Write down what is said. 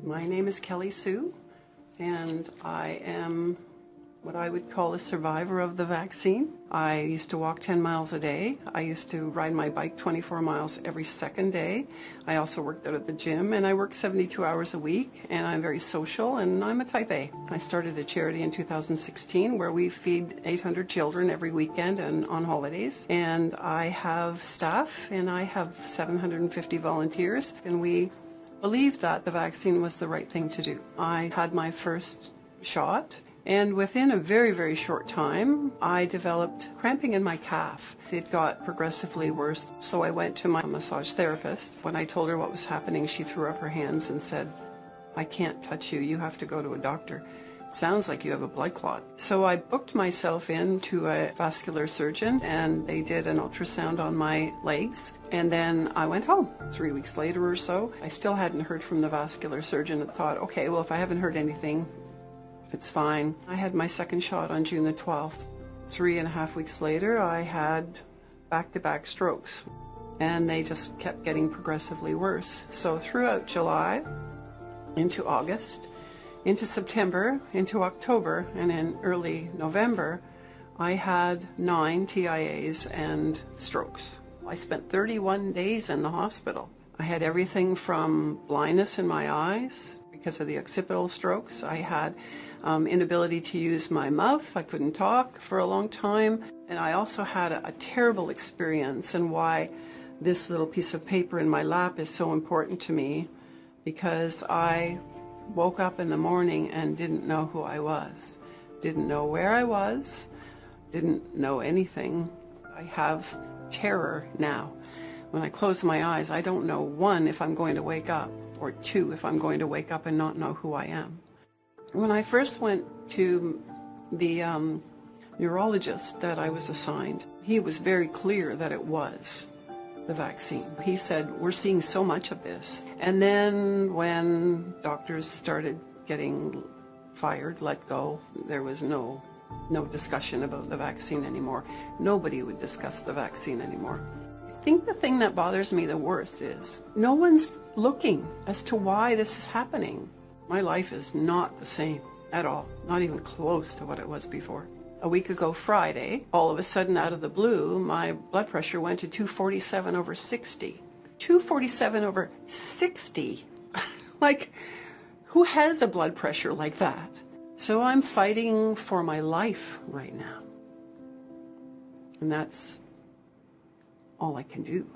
My name is Kelly Sue, and I am what I would call a survivor of the vaccine. I used to walk 10 miles a day. I used to ride my bike 24 miles every second day. I also worked out at the gym, and I work 72 hours a week, and I'm very social, and I'm a type A. I started a charity in 2016 where we feed 800 children every weekend and on holidays. And I have staff, and I have 750 volunteers, and we believed that the vaccine was the right thing to do. I had my first shot, and within a very, very short time, I developed cramping in my calf. It got progressively worse, so I went to my massage therapist. When I told her what was happening, she threw up her hands and said, "I can't touch you. You have to go to a doctor. Sounds like you have a blood clot." So I booked myself in to a vascular surgeon, and they did an ultrasound on my legs, and then I went home. 3 weeks later or so, I still hadn't heard from the vascular surgeon. I thought, okay, well, if I haven't heard anything, it's fine. I had my second shot on June the 12th. 3.5 weeks later, I had back-to-back strokes, and they just kept getting progressively worse. So throughout July, into August, into September, into October, and in early November, I had 9 TIAs and strokes. I spent 31 days in the hospital. I had everything from blindness in my eyes because of the occipital strokes. I had inability to use my mouth. I couldn't talk for a long time. And I also had a terrible experience, and why this little piece of paper in my lap is so important to me, because I woke up in the morning and didn't know who I was, didn't know where I was, didn't know anything. I have terror now. When I close my eyes, I don't know, 1, if I'm going to wake up, or 2, if I'm going to wake up and not know who I am. When I first went to the neurologist that I was assigned, he was very clear that it was the vaccine. He said, "We're seeing so much of this." And then when doctors started getting fired, let go, there was no discussion about the vaccine anymore. Nobody would discuss the vaccine anymore. I think the thing that bothers me the worst is no one's looking as to why this is happening. My life is not the same at all, not even close to what it was before. A week ago Friday, all of a sudden out of the blue, my blood pressure went to 247/60. 247/60? Like, who has a blood pressure like that? So I'm fighting for my life right now. And that's all I can do.